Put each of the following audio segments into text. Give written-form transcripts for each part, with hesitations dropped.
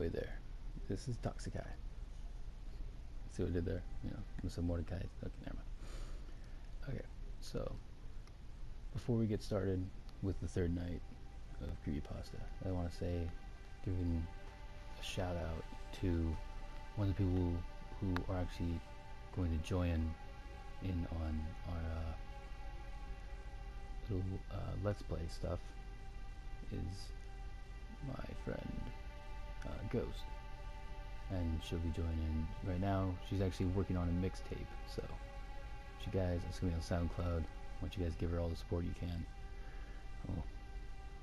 Ahoy there. This is Toxikai. See what I did there? You know, with some Mordecai. Okay, never mind. Okay, so before we get started with the third night of Creepypasta, I want to say, giving a shout out to one of the people who are actually going to join in on our little Let's Play stuff is my friend Ghost, and she'll be joining right now. She's actually working on a mixtape, so you guys, it's gonna be on SoundCloud. I want you guys to give her all the support you can. Oh,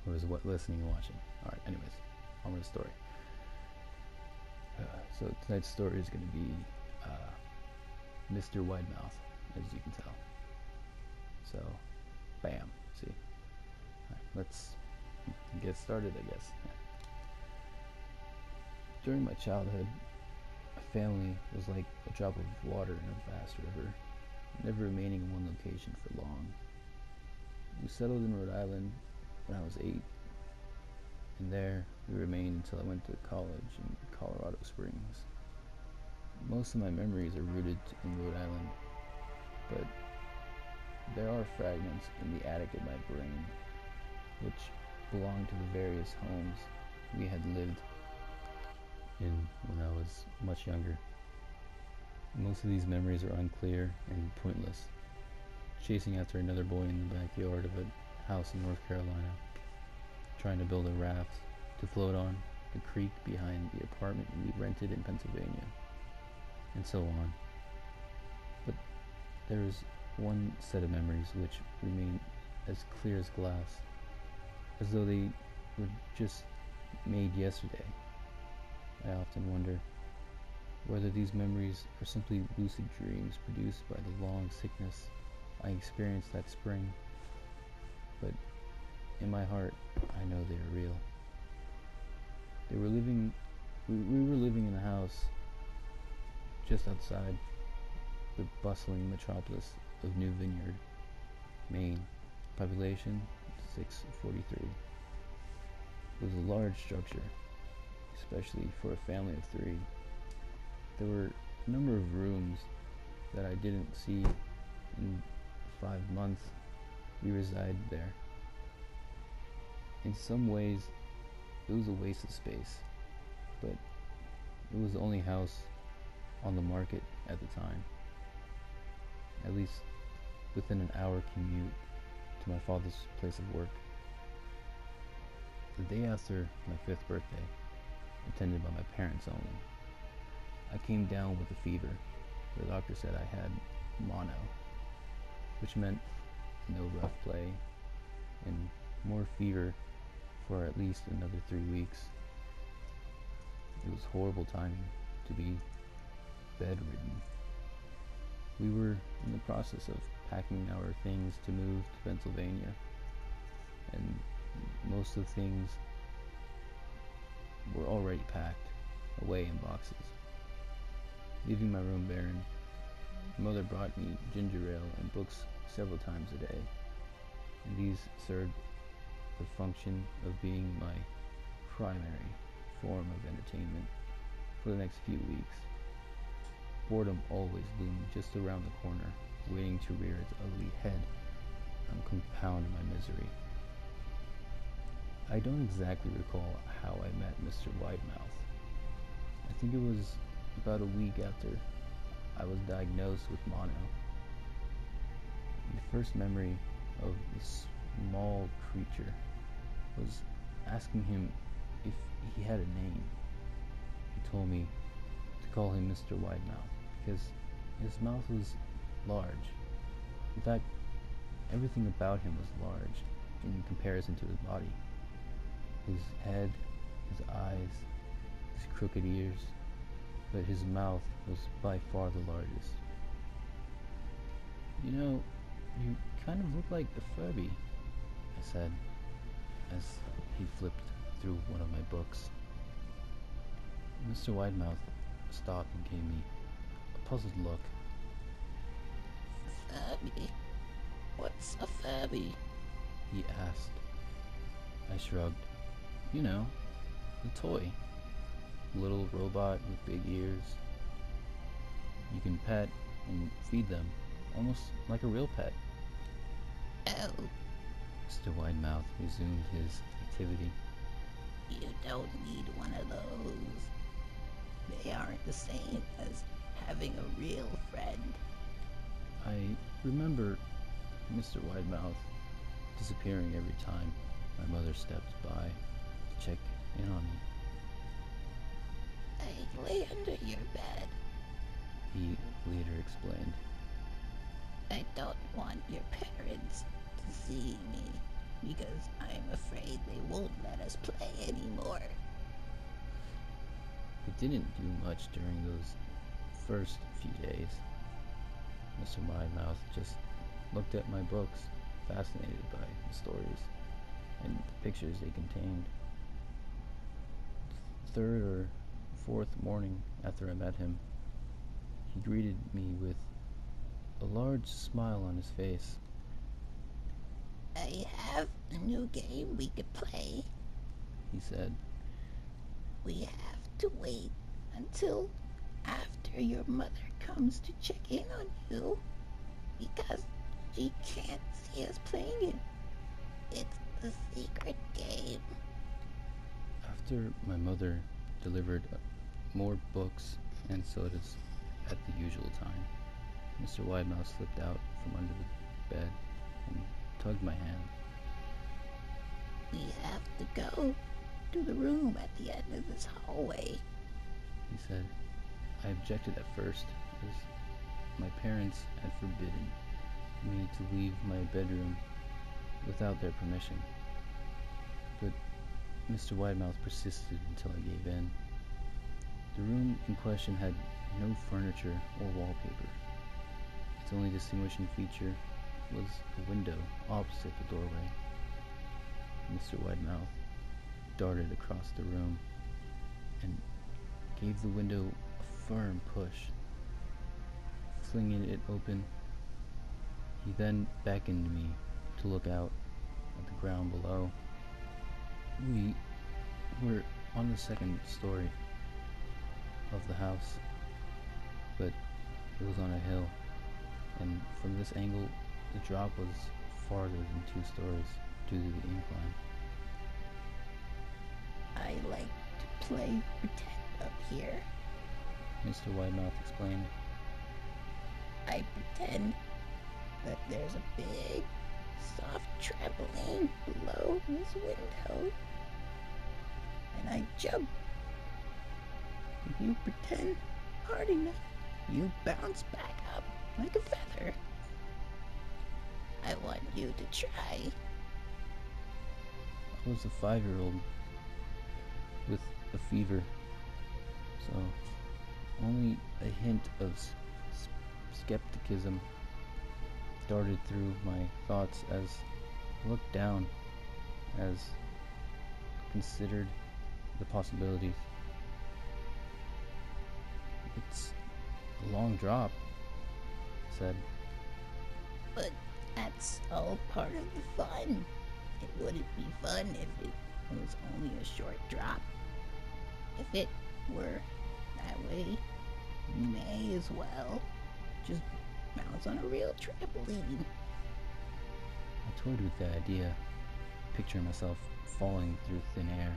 whoever's listening and watching. All right. Anyways, on with the story. So tonight's story is gonna be Mr. Widemouth, as you can tell. So, bam. See. All right, let's get started, I guess. During my childhood, my family was like a drop of water in a vast river, never remaining in one location for long. We settled in Rhode Island when I was 8, and there we remained until I went to college in Colorado Springs. Most of my memories are rooted in Rhode Island, but there are fragments in the attic of my brain which belong to the various homes we had lived in when I was much younger. Most of these memories are unclear and pointless. Chasing after another boy in the backyard of a house in North Carolina, trying to build a raft to float on the creek behind the apartment we rented in Pennsylvania, and so on. But there is one set of memories which remain as clear as glass, as though they were just made yesterday. I often wonder whether these memories are simply lucid dreams produced by the long sickness I experienced that spring. But in my heart, I know they are real. We were living in a house just outside the bustling metropolis of New Vineyard, Maine. Population 643. It was a large structure, especially for a family of 3. There were a number of rooms that I didn't see in 5 months we resided there. In some ways, it was a waste of space, but it was the only house on the market at the time, at least within an hour commute to my father's place of work. The day after my 5th birthday, attended by my parents only, I came down with a fever. The doctor said I had mono, which meant no rough play and more fever for at least another 3 weeks. It was horrible timing to be bedridden. We were in the process of packing our things to move to Pennsylvania, and most of the things were already packed away in boxes. Leaving my room barren, Mother brought me ginger ale and books several times a day, and these served the function of being my primary form of entertainment for the next few weeks. Boredom always loomed just around the corner, waiting to rear its ugly head and compound my misery. I don't exactly recall how I met Mr. Widemouth. I think it was about a week after I was diagnosed with mono. The first memory of this small creature was asking him if he had a name. He told me to call him Mr. Widemouth because his mouth was large. In fact, everything about him was large in comparison to his body. His head, his eyes, his crooked ears, but his mouth was by far the largest. You know, you kind of look like the Furby, I said, as he flipped through one of my books. Mr. Widemouth stopped and gave me a puzzled look. Furby? What's a Furby? He asked. I shrugged. You know, the toy. little robot with big ears. You can pet and feed them, almost like a real pet. Oh, Mr. Widemouth resumed his activity. you don't need one of those. They aren't the same as having a real friend. I remember Mr. Widemouth disappearing every time my mother stepped by to check in on me. I lay under your bed. He later explained. I don't want your parents to see me because I'm afraid they won't let us play anymore. We didn't do much during those first few days. Mr. Widemouth just looked at my books, fascinated by the stories and pictures they contained. The third or fourth morning after I met him, he greeted me with a large smile on his face. I have a new game we could play. He said, We have to wait until after your mother comes to check in on you because she can't see us playing it. It's a secret game. after my mother delivered more books and sodas at the usual time, Mr. Widemouth slipped out from under the bed and tugged my hand. We have to go to the room at the end of this hallway. He said. I objected at first, as my parents had forbidden me to leave my bedroom without their permission. But Mr. Widemouth persisted until I gave in. The room in question had no furniture or wallpaper. Its only distinguishing feature was a window opposite the doorway. Mr. Widemouth darted across the room and gave the window a firm push. Flinging it open, he then beckoned me to look out at the ground below. We were on the second story of the house, but it was on a hill, and from this angle, the drop was farther than 2 stories due to the incline. I like to play pretend up here. Mr. Widemouth explained. I pretend that there's a big, soft trampoline below this window. And I jump. If you pretend hard enough, you bounce back up like a feather. I want you to try. I was a 5-year-old with a fever, so only a hint of skepticism darted through my thoughts as I looked down, as I considered the possibilities. It's a long drop, I said. But that's all part of the fun. It wouldn't be fun if it was only a short drop. If it were that way, you may as well just bounce on a real trampoline. I toyed with the idea, picturing myself falling through thin air,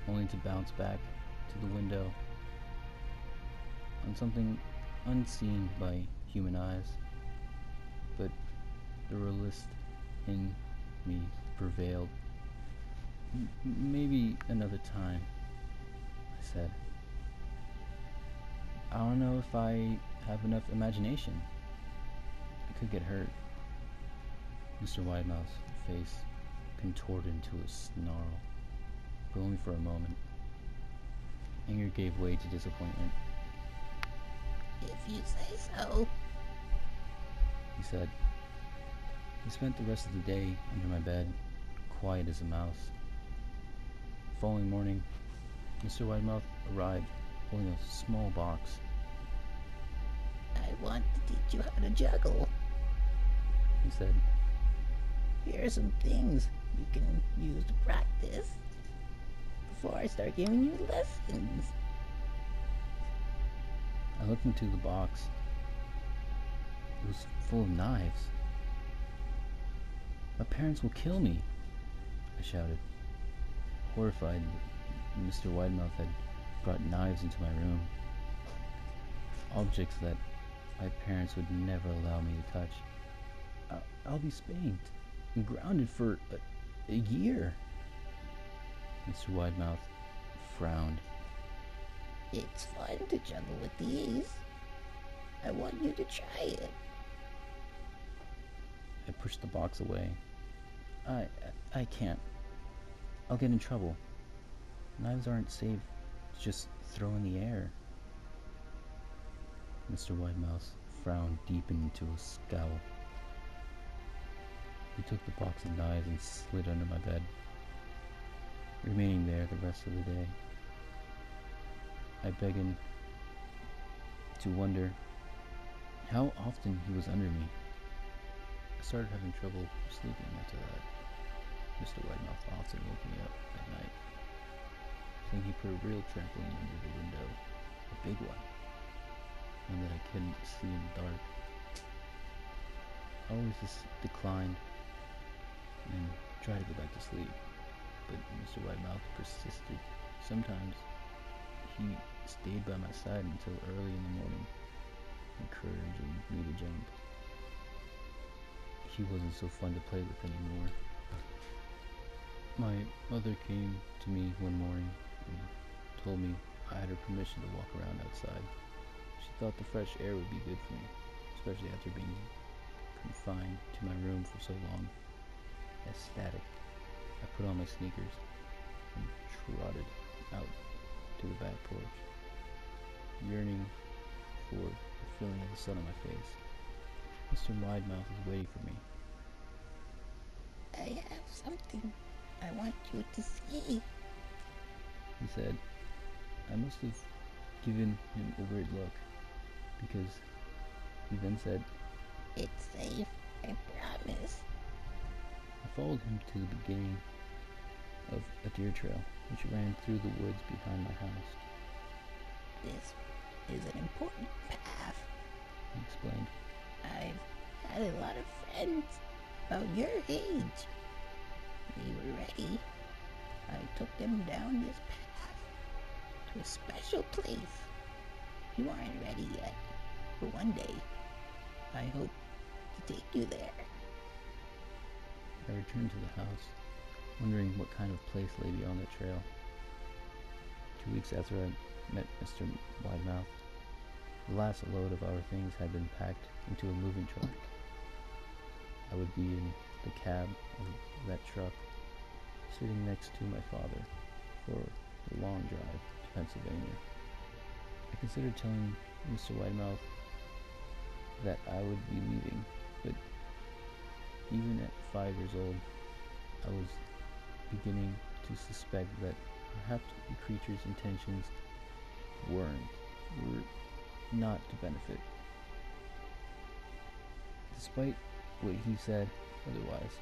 only to bounce back to the window on something unseen by human eyes. But the realist in me prevailed. Maybe another time, I said. I don't know if I have enough imagination. I could get hurt. Mr. Widemouth's face contorted into a snarl, but only for a moment. Anger gave way to disappointment. If you say so. He said. He spent the rest of the day under my bed, quiet as a mouse. The following morning, Mr. Widemouth arrived holding a small box. I want to teach you how to juggle. He said. Here are some things you can use to practice before I start giving you lessons. I looked into the box. It was full of knives. My parents will kill me, I shouted, horrified that Mr. Widemouth had brought knives into my room. Objects that my parents would never allow me to touch. I'll be spanked and grounded for a year. Mr. Widemouth frowned. It's fun to juggle with these. I want you to try it. I pushed the box away. I can't. I'll get in trouble. Knives aren't safe to just throw in the air. Mr. Widemouth frowned deepened into a scowl. He took the box of knives and slid under my bed, remaining there the rest of the day. I began to wonder how often he was under me. I started having trouble sleeping after that. Mr. Widemouth often woke me up at night, saying he put a real trampoline under the window, a big one that I couldn't see in the dark. I always just declined and tried to go back to sleep, but Mr. Widemouth persisted. Sometimes he stayed by my side until early in the morning, encouraging me to jump. He wasn't so fun to play with anymore. My mother came to me one morning and told me I had her permission to walk around outside. She thought the fresh air would be good for me, especially after being confined to my room for so long. Ecstatic, I put on my sneakers and trotted out to the back porch, yearning for the feeling of the sun on my face. Mr. Widemouth was waiting for me. I have something I want you to see. He said. I must have given him a weird look, because he then said, It's safe, I promise. I followed him to the beginning of a deer trail, which ran through the woods behind my house. This is an important path. He explained. I've had a lot of friends about your age. They were ready. I took them down this path to a special place. You aren't ready yet, but one day I hope to take you there. I returned to the house, wondering what kind of place lay beyond the trail. 2 weeks after I met Mr. Widemouth, the last load of our things had been packed into a moving truck. I would be in the cab of that truck, sitting next to my father for a long drive to Pennsylvania. I considered telling Mr. Widemouth that I would be leaving, but even at 5 years old, I was beginning to suspect that perhaps the creature's intentions were not to benefit, despite what he said otherwise.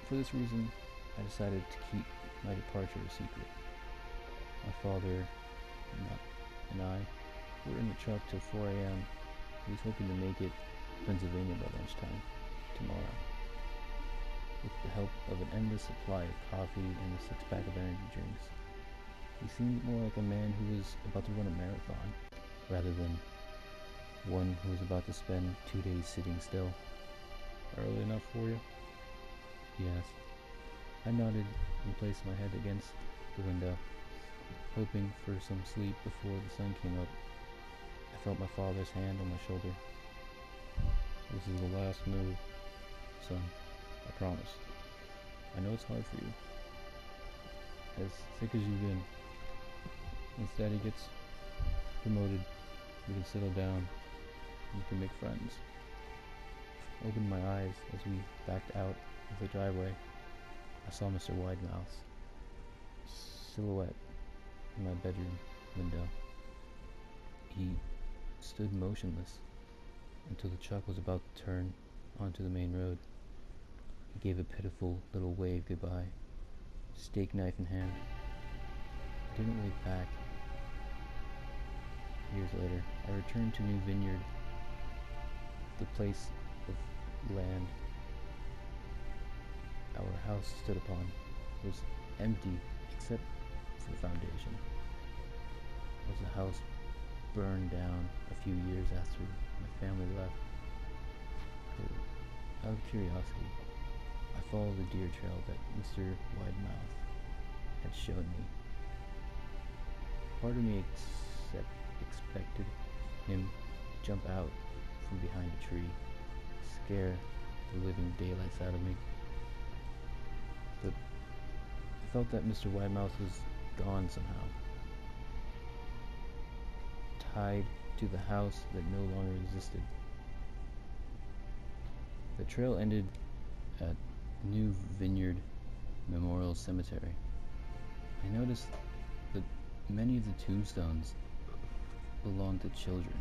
For this reason, I decided to keep my departure a secret. My father and I were in the truck till 4 a.m. He was hoping to make it to Pennsylvania by lunchtime tomorrow, with the help of an endless supply of coffee and a six-pack of energy drinks. He seemed more like a man who was about to run a marathon, rather than one who was about to spend 2 days sitting still. Early enough for you? He asked. I nodded and placed my head against the window, hoping for some sleep before the sun came up. I felt my father's hand on my shoulder. This is the last move, son. I promise. I know it's hard for you. As sick as you've been. Once Daddy gets promoted, we can settle down. We can make friends. I opened my eyes as we backed out of the driveway. I saw Mr. Widemouth's silhouette in my bedroom window. He stood motionless until the truck was about to turn onto the main road. He gave a pitiful little wave goodbye, steak knife in hand. I didn't wave back. Years later, I returned to New Vineyard. The place of land our house stood upon was empty except for the foundation. As the house burned down a few years after my family left, out of curiosity, I followed the deer trail that Mr. Widemouth had shown me. Part of me expected him to jump out from behind a tree, scare the living daylights out of me. But I felt that Mr. Widemouth was gone somehow, tied to the house that no longer existed. The trail ended at New Vineyard Memorial Cemetery. I noticed that many of the tombstones belonged to children.